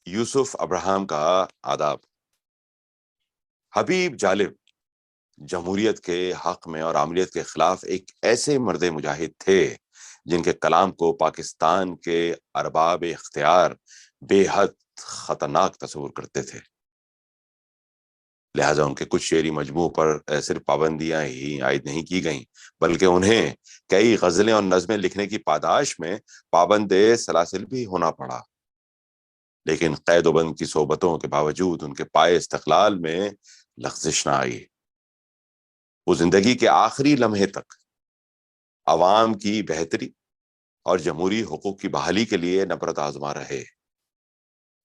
یوسف Abraham کا آداب۔ حبیب جالب جمہوریت کے حق میں اور عاملیت کے خلاف ایک ایسے مرد مجاہد تھے جن کے کلام کو پاکستان کے ارباب اختیار بے حد خطرناک تصور کرتے تھے، لہٰذا ان کے کچھ شعری مجموع پر صرف پابندیاں ہی عائد نہیں کی گئیں، بلکہ انہیں کئی غزلیں اور نظمیں لکھنے کی پاداش میں پابند سلاسل بھی ہونا پڑا، لیکن قید و بند کی صحبتوں کے باوجود ان کے پائے استقلال میں لغزش نہ آئی۔ وہ زندگی کے آخری لمحے تک عوام کی بہتری اور جمہوری حقوق کی بحالی کے لیے نبرد آزما رہے۔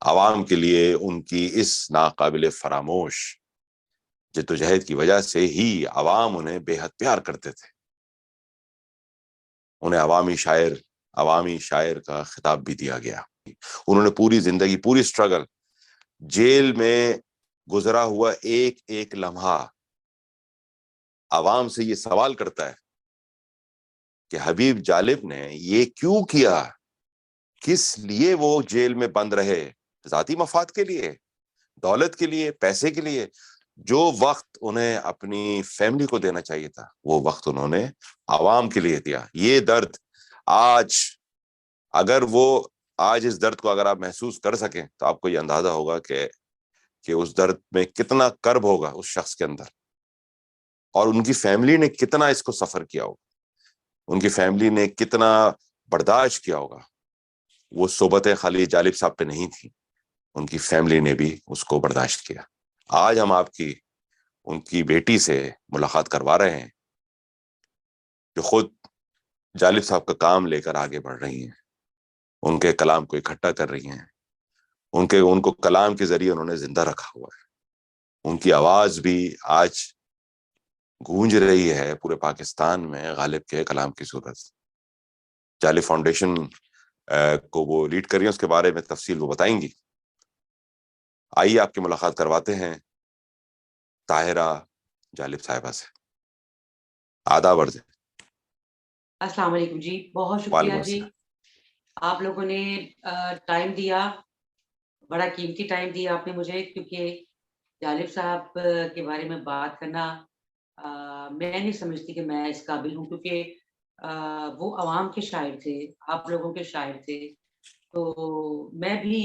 عوام کے لیے ان کی اس ناقابل فراموش جدوجہد کی وجہ سے ہی عوام انہیں بے حد پیار کرتے تھے۔ انہیں عوامی شاعر کا خطاب بھی دیا گیا۔ انہوں نے پوری زندگی، پوری سٹرگل، جیل میں گزرا ہوا ایک ایک لمحہ عوام سے یہ سوال کرتا ہے کہ حبیب جالب نے یہ کیوں کیا، کس لیے وہ جیل میں بند رہے؟ ذاتی مفاد کے لیے، دولت کے لیے، پیسے کے لیے؟ جو وقت انہیں اپنی فیملی کو دینا چاہیے تھا وہ وقت انہوں نے عوام کے لیے دیا۔ یہ درد اگر اس درد کو اگر آپ محسوس کر سکیں تو آپ کو یہ اندازہ ہوگا کہ اس درد میں کتنا کرب ہوگا اس شخص کے اندر، اور ان کی فیملی نے کتنا اس کو سفر کیا ہوگا، ان کی فیملی نے کتنا برداشت کیا ہوگا۔ وہ صحبتیں خالی جالب صاحب پہ نہیں تھی، ان کی فیملی نے بھی اس کو برداشت کیا۔ آج ہم ان کی بیٹی سے ملاقات کروا رہے ہیں جو خود جالب صاحب کا کام لے کر آگے بڑھ رہی ہیں، ان کے کلام کو اکٹھا کر رہی ہیں، ان کو کلام کے ذریعے انہوں نے زندہ رکھا ہوا ہے۔ ان کی آواز بھی آج گونج رہی ہے پورے پاکستان میں غالب کے کلام کی صورت۔ جالب فاؤنڈیشن کو وہ لیڈ کر رہی ہیں، اس کے بارے میں تفصیل وہ بتائیں گی۔ آئیے آپ کی ملاقات کرواتے ہیں طاہرہ جالب صاحبہ سے۔ آداب عرض۔ السلام علیکم جی، بہت وعلیکم شکریہ جی، آپ لوگوں نے ٹائم دیا، بڑا قیمتی ٹائم دیا آپ نے مجھے، کیونکہ جالب صاحب کے بارے میں بات کرنا میں نہیں سمجھتی کہ میں اس قابل ہوں، کیونکہ وہ عوام کے شاعر تھے، آپ لوگوں کے شاعر تھے، تو میں بھی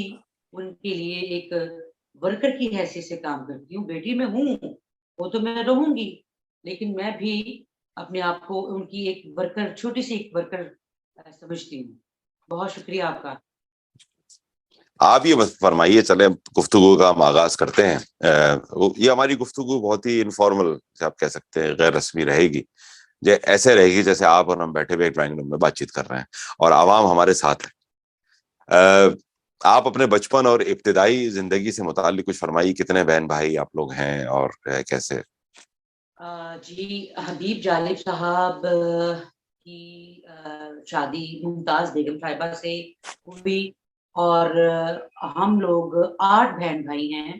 ان کے لیے ایک ورکر کی حیثیت سے کام کرتی ہوں۔ بیٹی میں ہوں، وہ تو میں رہوں گی، لیکن میں بھی اپنے آپ کو ان کی ایک ورکر، چھوٹی سی ایک ورکر سمجھتی ہوں۔ بہت شکریہ آپ کا۔ آپ یہ فرمائیے، چلے گفتگو کا ہم آغاز کرتے ہیں۔ یہ ہماری گفتگو بہت ہی انفارمل سے آپ کہہ سکتے ہیں، غیر رسمی رہے گی، ایسے رہے گی جیسے آپ اور ہم بیٹھے ہوئے ڈرائنگ روم میں بات چیت کر رہے ہیں اور عوام ہمارے ساتھ ہے۔ آپ اپنے بچپن اور ابتدائی زندگی سے متعلق کچھ فرمائیے، کتنے بہن بھائی آپ لوگ ہیں اور کیسے؟ جی، حبیب جالب صاحب کی شادی ممتاز بیگم صاحبہ سے ہوئی، اور ہم لوگ 8 بہن بھائی ہیں،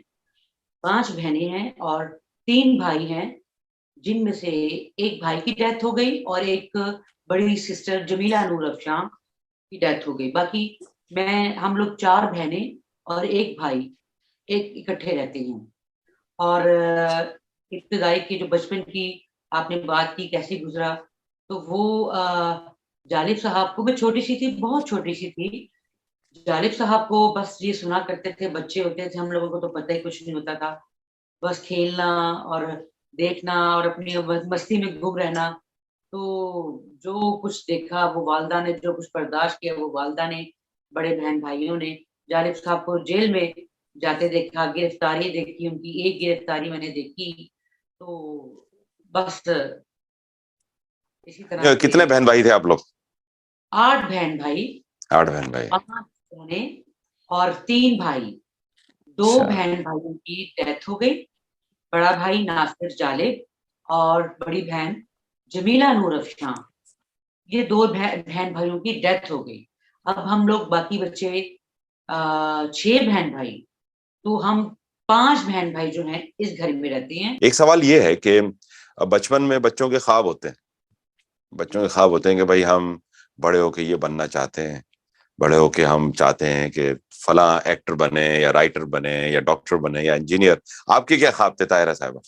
5 بہنیں ہیں اور 3 بھائی ہیں، جن میں سے ایک بھائی کی ڈیتھ ہو گئی اور ایک بڑی سسٹر جمیلہ نور افشاں کی ڈیتھ ہو گئی۔ باقی ہم لوگ 4 بہنیں اور ایک بھائی اکٹھے رہتے ہیں۔ اور ابتدائی کی جو بچپن کی آپ نے بات کی کیسے گزرا، تو وہ جالب صاحب کو، میں چھوٹی سی تھی، بہت چھوٹی سی تھی، جالب صاحب کو بس یہ سنا کرتے تھے، بچے ہوتے تھے، ہم لوگوں کو تو پتہ ہی کچھ نہیں ہوتا تھا، بس کھیلنا اور دیکھنا اور اپنی مستی میں گم رہنا۔ تو جو کچھ دیکھا وہ والدہ نے، جو کچھ برداشت کیا وہ والدہ نے، بڑے بہن بھائیوں نے۔ جالب صاحب کو جیل میں جاتے دیکھا، گرفتاری دیکھی، ان کی ایک گرفتاری میں نے دیکھی، تو بس اسی طرح سے۔ کتنے بہن بھائی تھے آپ لوگ؟ 8 بہن بھائی، 8 بہن بھائی 5 بہنیں اور 3 بھائی۔ 2 بہن بھائیوں کی ڈیتھ ہو گئی، بڑا بھائی ناصر جالب اور بڑی بہن جمیلہ نور افشاں، یہ 2 بہن بھائیوں کی ڈیتھ ہو گئی۔ اب ہم لوگ باقی بچے 6 بہن بھائی، تو ہم 5 بہن بھائی جو ہیں اس گھر میں رہتے ہیں۔ ایک سوال یہ ہے کہ بچپن میں بچوں کے خواب ہوتے ہیں کہ بھائی ہم بڑے ہو کے یہ بننا چاہتے ہیں، بڑے ہو کے ہم چاہتے ہیں کہ فلاں ایکٹر بنے یا رائٹر بنے یا ڈاکٹر بنے یا انجینئر. آپ کے کیا خواب تھے طاہرہ صاحبہ؟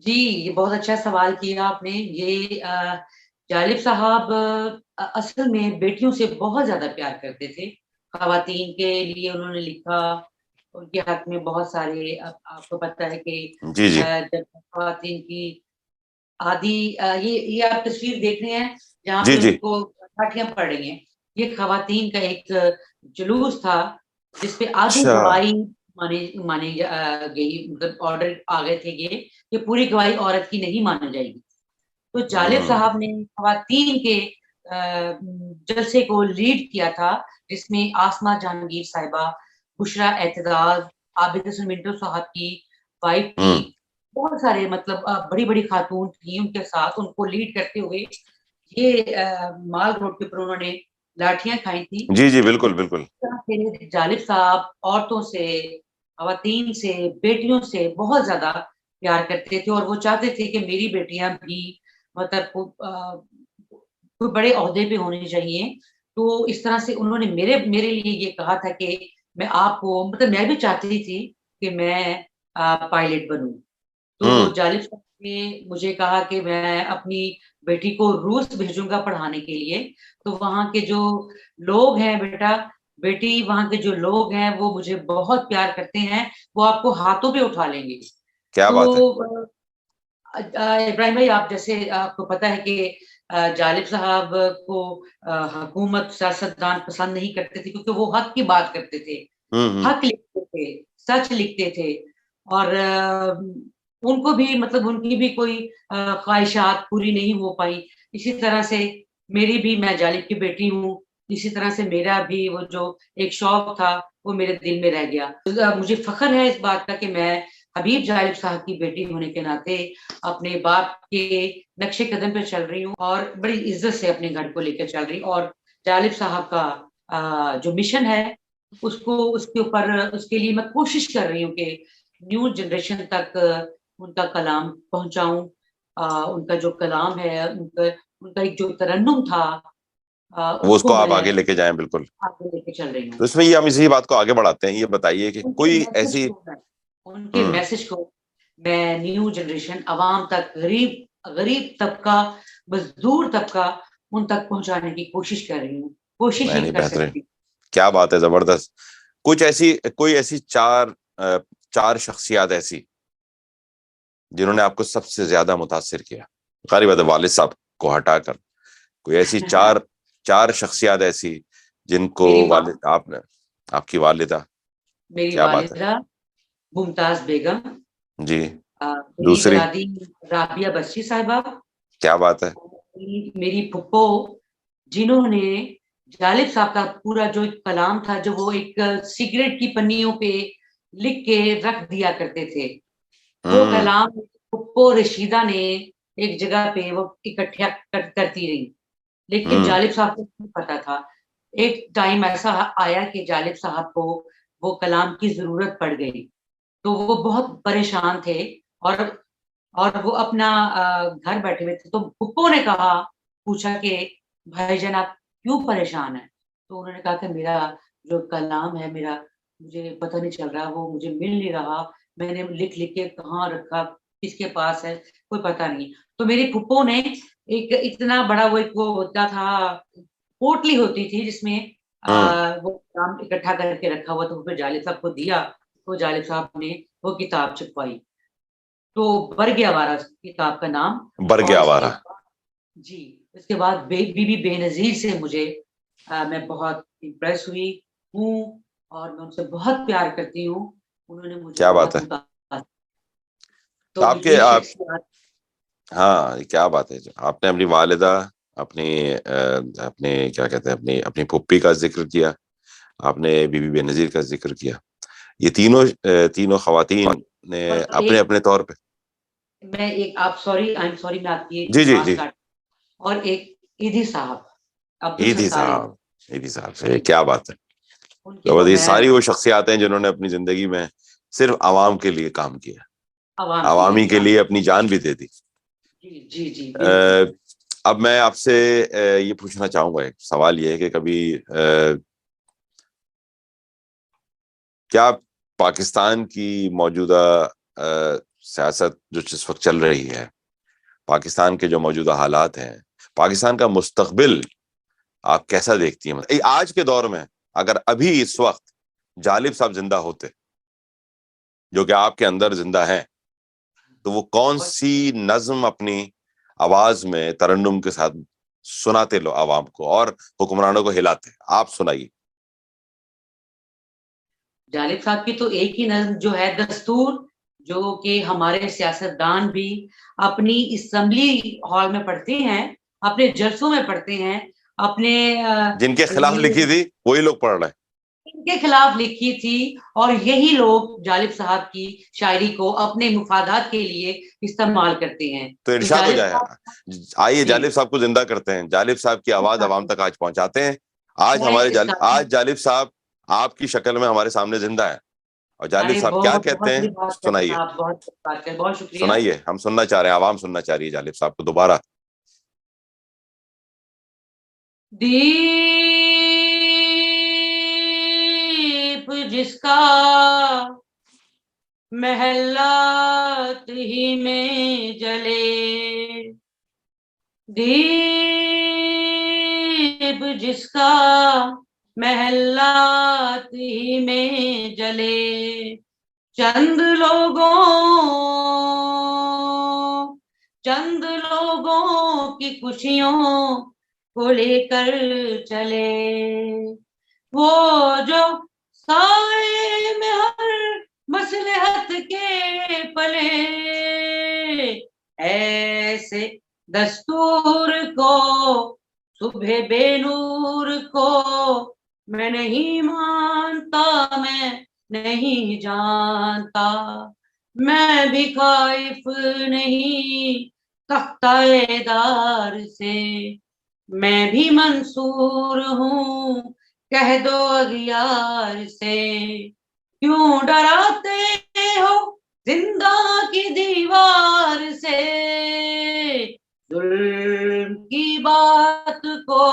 جی یہ بہت اچھا سوال کیا آپ نے. یہ جالب صاحب اصل میں بیٹیوں سے بہت زیادہ پیار کرتے تھے. خواتین کے لیے انہوں نے لکھا, ان کے حق میں بہت سارے, آپ کو پتہ ہے کہ جی جی جب خواتین کی آدھی یہ آپ تصویر دیکھ رہے ہیں جہاں جی پہ جی. ان کو لاٹیاں پڑ رہی ہیں. یہ خواتین کا ایک جلوس تھا جس پہ آدھی اچھا. گواہی مانی گئی, مطلب آرڈر آ گئے تھے کہ پوری گواہی عورت کی نہیں مانی جائے گی. تو جالب صاحب نے خواتین کے جلسے کو لیڈ کیا تھا, جس میں آسمہ جہانگیر صاحبہ, بشرا اعتزاز, عابد حسن منٹو صاحب کی وائف تھی, بہت سارے مطلب بڑی بڑی خاتون تھی ان کے ساتھ. ان کو لیڈ کرتے ہوئے یہ مال روڈ کے اوپر انہوں نے لاٹیاں کھائی تھی. جی جی بالکل بالکل. جالب صاحب عورتوں سے, خواتین سے, بیٹیوں سے بہت زیادہ پیار کرتے تھے, اور وہ چاہتے تھے کہ میری بیٹیاں بھی مطلب کوئی بڑے عہدے پہ ہونی چاہیے. تو اس طرح سے انہوں نے میرے لیے یہ کہا تھا کہ میں آپ کو, مطلب میں بھی چاہتی تھی کہ میں پائلٹ بنوں. تو جالب صاحب نے مجھے کہا کہ میں اپنی بیٹی کو روس بھیجوں گا پڑھانے کے لیے. تو وہاں کے جو لوگ ہیں بیٹی وہاں کے جو لوگ ہیں وہ مجھے بہت پیار کرتے ہیں, وہ آپ کو ہاتھوں پہ اٹھا لیں گے. کیا تو بات ہے. ابراہیم بھائی, آپ جیسے آپ کو پتا ہے کہ جالب صاحب کو حکومت, سیاستدان پسند نہیں کرتے تھے, کیونکہ وہ حق کی بات کرتے تھے, حق لکھتے تھے, سچ لکھتے تھے. اور ان کو بھی مطلب ان کی بھی کوئی خواہشات پوری نہیں ہو پائی. اسی طرح سے میری بھی, میں جالب کی بیٹی ہوں, اسی طرح سے میرا بھی وہ جو ایک شوق تھا وہ میرے دل میں رہ گیا. مجھے فخر ہے اس بات کا کہ میں حبیب جالب صاحب کی بیٹی ہونے کے ناطے اپنے باپ کے نقش قدم پہ چل رہی ہوں, اور بڑی عزت سے اپنے گھر کو لے کر چل رہی ہوں. اور جالب صاحب کا جو مشن ہے اس کے اوپر, اس کے لیے میں کوشش کر رہی ہوں کہ نیو جنریشن تک ان کا کلام پہنچاؤں. ان کا جو کلام ہے, ان کا ایک جو ترنم تھا, وہ اس اس کو کو آپ میں آگے لے کے جائیں. بالکل. آگے لے کے چل رہی ہوں. تو اس میں یہ ہم اسی بات کو آگے بڑھاتے ہیں. یہ بتائیے کہ ان کے کوئی میسج ایسی کو ان کے میسج کو میں نیو جنریشن, عوام تک, غریب طبقہ, مزدور طبقہ, ان تک پہنچانے کی کوشش کر رہی ہوں. کوشش ہی نہیں کر بہترین. سکتی ہوں. کیا بات ہے, زبردست. کوئی ایسی چار شخصیات ایسی جنہوں نے آپ کو سب سے زیادہ متاثر کیا, قاری بات ہے والد صاحب کو ہٹا کر, کوئی ایسی چار شخصیات ایسی جن کو میری ماں, والد آپ نے, آپ کی والدہ, میری کیا بات ہے. والدہ ممتاز بیگم, جی. میری دوسری, دادی رابعہ بچی صاحبہ, کیا بات ہے. میری پھپھو, جنہوں نے جالب صاحب کا پورا جو کلام تھا, جو وہ ایک سگریٹ کی پنیوں پہ لکھ کے رکھ دیا کرتے تھے, وہ کلام پھپھو رشیدہ نے ایک جگہ پہ وہ اکٹھا کرتی رہی. لیکن جالب صاحب کو نہیں پتا تھا. ایک ٹائم ایسا آیا کہ جالب صاحب کو وہ کلام کی ضرورت پڑ گئی, تو وہ بہت پریشان تھے, اور وہ اپنا گھر بیٹھے ہوئے تھے. تو پھپھو نے پوچھا کہ بھائی جان آپ کیوں پریشان ہیں؟ تو انہوں نے کہا کہ میرا جو کلام ہے, مجھے پتہ نہیں چل رہا, وہ مجھے مل نہیں رہا, میں نے لکھ کے کہاں رکھا, کس کے پاس ہے, کوئی پتہ نہیں. تو میری پھپھو نے ایک اتنا بڑا وہ ہوتا تھا, پوٹلی ہوتی تھی جس میں وہ کلام اکٹھا کر کے رکھا ہوا, تو پھر جالب صاحب کو دیا. تو جالب صاحب نے وہ کتاب چھپوائی, تو برگ آوارہ کتاب کا نام. برگ اور آوارہ. جی, اس کے بعد بی بی بے نظیر سے میں بہت امپریس ہوئی ہوں, اور میں ان سے بہت پیار کرتی ہوں. انہوں نے مجھے کیا بات بہت ہے. متاثر. تو تو آپ یہ کے شخصیات. ہاں کیا بات ہے. آپ نے اپنی والدہ, اپنے کیا کہتے ہیں, اپنی پھپھی کا ذکر کیا, آپ نے بی بی بے نظیر کا ذکر کیا. یہ تینوں خواتین نے اور اپنے اپنے طور پہ, میں ایک, آپ سوری, آئی ایم سوری, میں آپ کی جی جی بات جی, کاٹ. اور ایک ایدھی صاحب, ایدھی صاحب, ایدھی صاحب سے, کیا بات ہے. ان کی تو یہ میں ساری وہ شخصیات ہیں جنہوں نے اپنی زندگی میں صرف عوام کے لیے کام کیا, عوام کے عوامی کے کام. لیے اپنی جان بھی دے دی. جی جی جی بالکل. اب میں آپ سے یہ پوچھنا چاہوں گا، ایک سوال یہ ہے کہ کبھی کیا پاکستان کی موجودہ سیاست جو جس وقت چل رہی ہے، پاکستان کے جو موجودہ حالات ہیں، پاکستان کا مستقبل آپ کیسا دیکھتی ہیں؟ آج کے دور میں اگر ابھی اس وقت جالب صاحب زندہ ہوتے، جو کہ آپ کے اندر زندہ ہیں، تو وہ کون سی نظم اپنی آواز میں ترنم کے ساتھ سناتے لو عوام کو اور حکمرانوں کو ہلاتے؟ آپ سنائیے۔ جالب صاحب کی تو ایک ہی نظم جو ہے دستور، جو کہ ہمارے سیاستدان بھی اپنی اسمبلی ہال میں پڑھتے ہیں، اپنے جلسوں میں پڑھتے ہیں، اپنے جن کے خلاف لکھی تھی وہی لوگ پڑھ رہے ہیں، ان کے خلاف لکھی تھی، اور یہی لوگ جالب صاحب کی شاعری کو اپنے مفادات کے لیے استعمال کرتے ہیں۔ تو ارشاد ہو جائے۔ آئیے جی، جالب صاحب کو زندہ کرتے ہیں، جالب صاحب کی آواز عوام تک آج پہنچاتے ہیں۔ آج جالب صاحب آپ کی شکل میں ہمارے سامنے زندہ ہے، اور جالب صاحب کیا بہت کہتے ہیں بہت سنائیے، بہت شکریہ۔ سنائیے، ہم سننا چاہ رہے ہیں، عوام سننا چاہ رہی ہے جالب صاحب کو دوبارہ۔ دیپ جس کا محلات ہی میں جلے، دیپ جس کا محلات ہی میں جلے، چند لوگوں کی خوشیوں کو لے کر چلے، وہ جو سائے میں ہر مصلحت کے پلے، ایسے دستور کو صبح بے نور کو میں نہیں مانتا، میں نہیں جانتا، میں بھی خائف نہیں تختہ دار سے، میں بھی منصور ہوں کہہ دو اغیار سے، کیوں ڈراتے ہو زندہ کی دیوار سے، ظلم کی بات کو،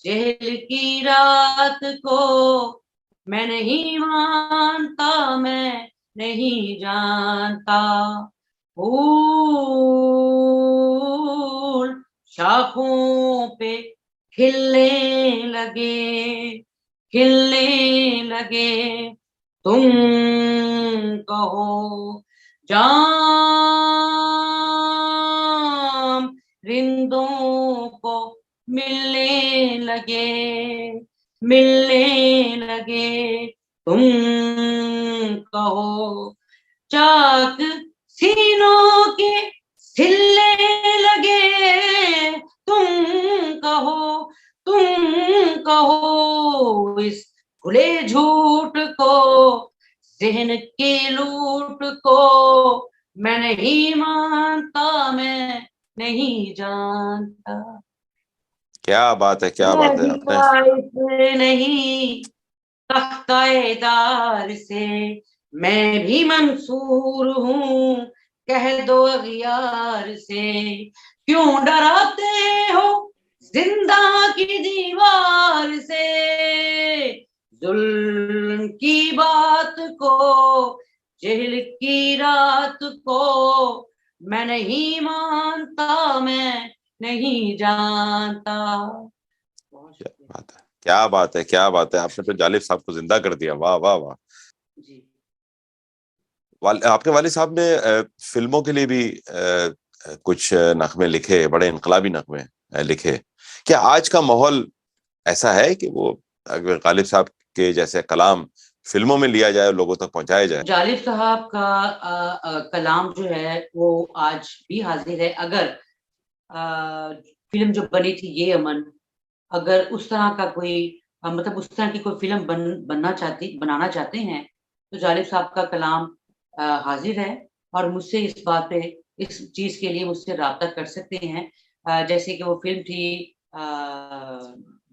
جہل کی رات کو میں نہیں مانتا، میں نہیں جانتا، پھول شاخوں پہ کھلنے لگے، تم کہو جام رندوں کو ملنے لگے، تم کہو چاک سینوں کے سلنے لگے، تم کہو اس کھلے جھوٹ کو، ذہن کی لوٹ کو میں نہیں مانتا، میں نہیں جانتا، کیا بات ہے، کیا بات ہے آپ نے۔ نہیں تختہ دار سے، میں بھی منصور ہوں کہہ دو اغیار سے، کیوں ڈراتے ہو زندہ کی دیوار سے، ظلم کی بات کو، جہل کی رات کو میں نہیں مانتا، میں نہیں جانتا۔ کیا بات ہے، کیا بات ہے، آپ نے تو جالب صاحب کو زندہ کر دیا، واہ واہ واہ۔ جی، آپ کے والد صاحب نے فلموں کے لیے بھی کچھ نغمے لکھے، بڑے انقلابی نغمے لکھے۔ کیا آج کا ماحول ایسا ہے کہ وہ غالب صاحب کے جیسے کلام فلموں میں لیا جائے اور لوگوں تک پہنچایا جائے؟ جالب صاحب کا کلام جو ہے وہ آج بھی حاضر ہے۔ اگر فلم جو بنی تھی یہ امن، اگر اس طرح کا کوئی مطلب اس طرح کی کوئی فلم بنانا چاہتے ہیں تو جالب صاحب کا کلام حاضر ہے، اور مجھ سے اس بات پہ، اس چیز کے لیے مجھ سے رابطہ کر سکتے ہیں۔ جیسے کہ وہ فلم تھی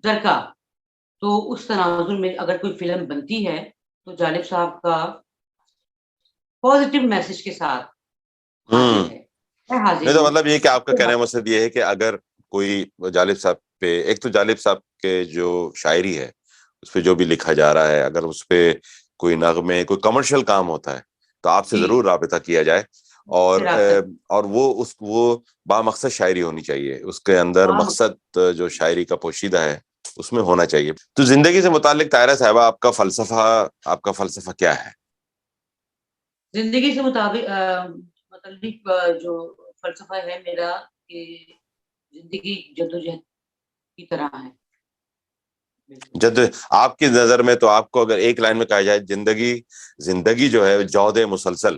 درکا، تو اس تناظر میں اگر کوئی فلم بنتی ہے تو جالب صاحب کا پازیٹیو میسج کے ساتھ حاضر ہے، نہیں تو مطلب یہ کہ آپ کا کہنے کا مقصد یہ ہے کہ اگر کوئی جالب صاحب پہ، ایک تو جالب صاحب کے جو شاعری ہے اس پہ جو بھی لکھا جا رہا ہے، اگر اس پہ کوئی نغمے، کوئی کمرشل کام ہوتا ہے تو آپ سے جی ضرور رابطہ کیا جائے، اور پھر آپ تک اور وہ بامقصد شاعری ہونی چاہیے، اس کے اندر عام مقصد جو شاعری کا پوشیدہ ہے اس میں ہونا چاہیے۔ تو زندگی سے متعلق طاہرہ صاحبہ آپ کا فلسفہ کیا ہے؟ زندگی سے متعلق جو فلسفہ ہے میرا کہ زندگی جدوجہد کی طرح ہے، بالکل جد آپ کی نظر میں تو آپ کو اگر ایک لائن میں کہا جائے، زندگی جو ہے جہد مسلسل،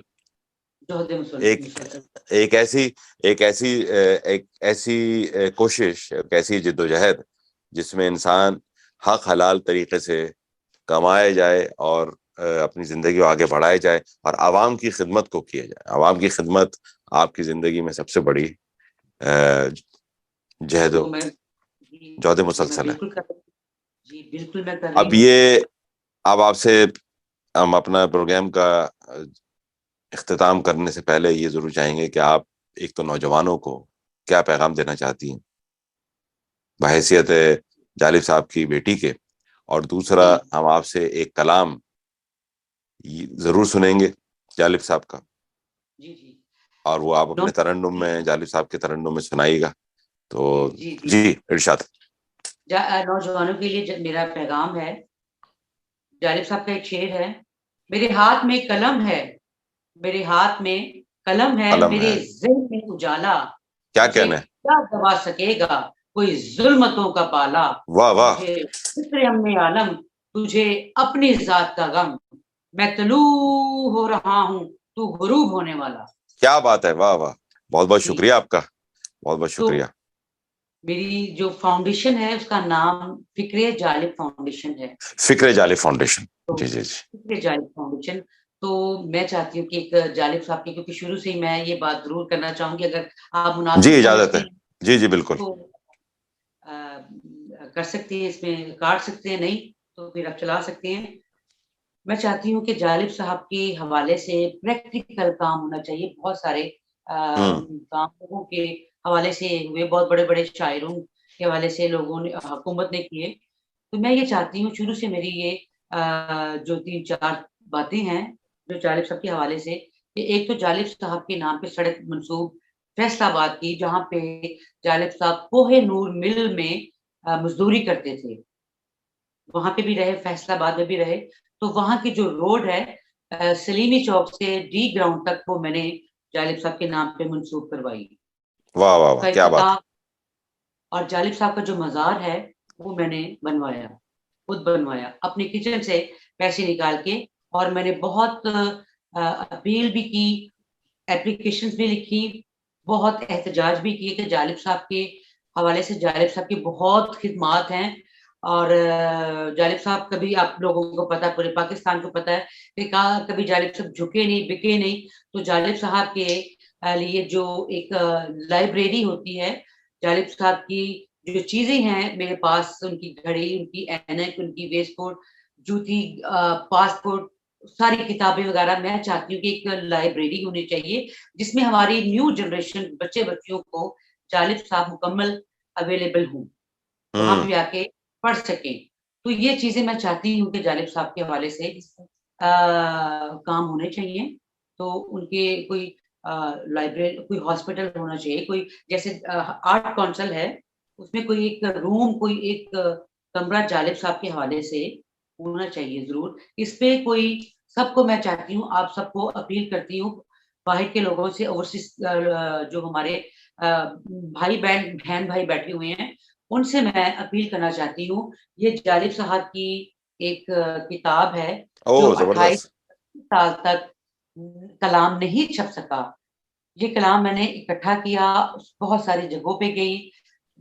جوہد ایک مسلسل، ایک ایسی کوشش، ایک ایسی جدوجہد جس میں انسان حق حلال طریقے سے کمائے جائے اور اپنی زندگی کو آگے بڑھائے جائے، اور عوام کی خدمت کو کیا جائے۔ عوام کی خدمت آپ کی زندگی میں سب سے بڑی جہد و تو میں جی جہد جی میں مسلسل ہے۔ بالکل کر رہی ہوں، جی بالکل میں کر رہی اب ہوں۔ آپ سے ہم اپنا پروگرام کا اختتام کرنے سے پہلے یہ ضرور چاہیں گے کہ آپ ایک تو نوجوانوں کو کیا پیغام دینا چاہتی ہیں بحیثیت جالب صاحب کی بیٹی کے، اور دوسرا جی ہم آپ سے ایک کلام ضرور سنیں گے جالب صاحب کا، جی جی اور وہ آپ نو اپنے ترنم میں، جالب صاحب کے ترنم میں سنائیے گا۔ تو جی جی جی جی ارشاد۔ نوجوانوں کے لیے میرا پیغام ہے، جالب صاحب کا ایک شعر ہے: میرے ہاتھ میں قلم ہے، میرے ہاتھ میں قلم ہے، قلم میرے ہے، ذہن میں اجالا، کیا مجھے کہنا ہے، کیا دبا سکے گا کوئی ظلمتوں کا پالا، واہ واہ، مجھے فکر ہم عالم، تجھے اپنی ذات کا غم، میں طلوع ہو رہا ہوں تو غروب ہونے والا۔ کیا بات ہے، واہ واہ، بہت بہت جی شکریہ آپ کا، بہت بہت تو شکریہ۔ میری جو فاؤنڈیشن ہے اس کا نام فکر جالب فاؤنڈیشن ہے۔ فکر جالب فاؤنڈیشن، تو جی جی جی فکر جالب فاؤنڈیشن، تو میں چاہتی ہوں کہ ایک جالب صاحب کی، کیونکہ شروع سے ہی میں یہ بات ضرور کرنا چاہوں گی، اگر آپ جی، مناسب اجازت سمجھتی ہے، ہیں جی جی بالکل۔ تو کر سکتے ہیں، اس میں کاٹ سکتے ہیں، نہیں تو پھر آپ چلا سکتے ہیں۔ میں چاہتی ہوں کہ جالب صاحب کے حوالے سے پریکٹیکل کام ہونا چاہیے، بہت سارے ہوں کام لوگوں کے حوالے سے ہوئے، بہت بڑے بڑے شاعروں کے حوالے سے لوگوں نے، حکومت نے کیے۔ تو میں یہ چاہتی ہوں، شروع سے میری یہ جو 3-4 باتیں ہیں جو جالب صاحب کے حوالے سے، کہ ایک تو جالب صاحب کے نام پہ سڑک منسوب فیصل آباد کی، جہاں پہ جالب صاحب کوہ نور مل میں مزدوری کرتے تھے، وہاں پہ بھی رہے، فیصل آباد میں بھی رہے۔ تو وہاں کی جو روڈ ہے سلیمی چوک سے ڈی گراؤنڈ تک، وہ میں نے جالب صاحب کے نام پہ منسوب کروائی، واہ واہ اس کا واہ، کیا بات افتتاح۔ ہے۔ اور جالب صاحب کا جو مزار ہے وہ میں نے بنوایا، خود بنوایا اپنے کچن سے پیسے نکال کے، اور میں نے بہت اپیل بھی کی، اپلیکیشنز بھی لکھی، بہت احتجاج بھی کیے کہ جالب صاحب کے حوالے سے، جالب صاحب کی بہت خدمات ہیں، اور جالب صاحب کبھی، آپ لوگوں کو پتا ہے، پورے پاکستان کو پتا ہے کہ کبھی جالب صاحب جھکے نہیں، بکے نہیں۔ تو جالب صاحب کے لیے جو ایک لائبریری ہوتی ہے، جالب صاحب کی جو چیزیں ہیں میرے پاس، ان کی گھڑی، ان کی اینک، ان کی ویسٹ کوٹ، جوتی، پاسپورٹ، ساری کتابیں وغیرہ، میں چاہتی ہوں کہ ایک لائبریری ہونی چاہیے جس میں ہماری نیو جنریشن، بچے بچیوں کو جالب صاحب مکمل اویلیبل ہوں، وہاں ہوں پہ آ کے پڑھ سکیں۔ تو یہ چیزیں میں چاہتی ہوں کہ جالب صاحب کے حوالے سے کام ہونے چاہیے۔ تو ان کے کوئی لائبریری، کوئی ہاسپٹل ہونا چاہیے، کوئی جیسے آرٹ کونسل ہے، اس میں کوئی ایک روم، کوئی ایک کمرہ جالب صاحب کے حوالے سے ہونا چاہیے ضرور۔ اس پہ کوئی، سب کو میں چاہتی ہوں، آپ سب کو اپیل کرتی ہوں، باہر کے لوگوں سے، اوورسیز جو ہمارے بہن بھائی بیٹھے ہوئے ہیں، ان سے میں اپیل کرنا چاہتی ہوں، یہ جالب صاحب کی ایک کتاب ہے جو او 28 زبردست، سال تک کلام نہیں چھپ سکا۔ یہ کلام میں نے اکٹھا کیا، بہت ساری جگہوں پہ گئی،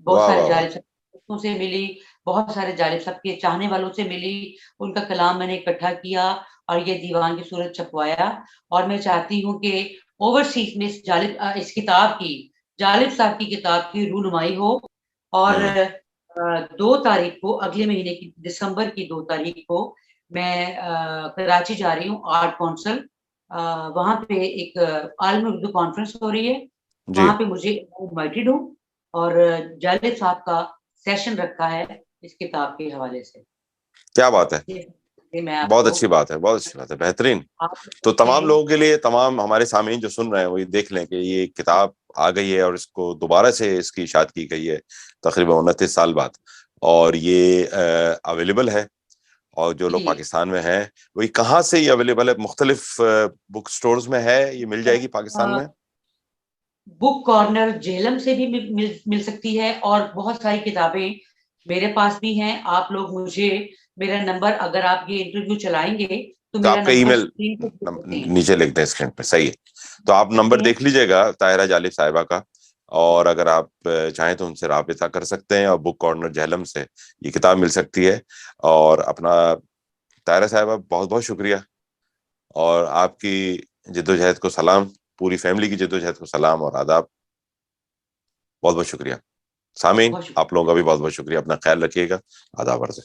بہت واہ سارے واہ واہ، جالب صاحب کے دوستوں سے ملی، بہت سارے جالب صاحب کے چاہنے والوں سے ملی، ان کا کلام میں نے اکٹھا کیا اور یہ دیوان کی صورت چھپوایا۔ اور میں چاہتی ہوں کہ اوورسیز میں اس کتاب کی، جالب صاحب کی کتاب کی رونمائی ہو، اور ہوں 2 تاریخ کو، اگلے مہینے کی دسمبر کی 2 تاریخ کو، میں کراچی جا رہی ہوں، آرٹ کونسل، وہاں پہ ایک عالمی اردو کانفرنس ہو رہی ہے، جی وہاں پہ مجھے انوائٹڈ ہوں، اور جالب صاحب کا سیشن رکھا ہے اس کتاب کے حوالے سے. کیا بات ہے, میں آپ بہت کو اچھی بات ہے, بہت اچھی بات ہے, بہترین. آپ تو تمام لوگوں کے لیے, تمام ہمارے سامعین جو سن رہے ہیں وہ یہ دیکھ لیں کہ یہ کتاب آ گئی ہے اور اس کو دوبارہ سے اس کی اشاعت کی گئی ہے تقریباً 29 سال بعد, اور یہ اویلیبل ہے. اور جو لوگ جی پاکستان میں ہیں وہ کہاں سے یہ اویلیبل ہے؟ مختلف بک سٹورز میں ہے, یہ مل جائے گی پاکستان میں؟ بک کارنر جہلم سے بھی مل سکتی ہے, اور بہت ساری کتابیں میرے پاس بھی ہیں. آپ لوگ مجھے میرا نمبر, اگر آپ یہ انٹرویو چلائیں گے تو تو میرا آپ کا ای نمبر میل اسکرین پہ دے سکتے ہیں. نیچے لکھ دیں اسکرین پہ, صحیح ہے. تو آپ نمبر دیکھ لیجئے گا طاہرہ جالب صاحبہ کا, اور اگر آپ چاہیں تو ان سے رابطہ کر سکتے ہیں, اور بک کارنر جہلم سے یہ کتاب مل سکتی ہے. اور اپنا طاہرہ صاحبہ بہت بہت شکریہ, اور آپ کی جدوجہد کو سلام, پوری فیملی کی جدوجہد کو سلام اور آداب. بہت بہت شکریہ. سامعین بہت شکریہ. آپ لوگوں کا بھی بہت بہت شکریہ. اپنا خیال رکھیے گا. آداب عرض.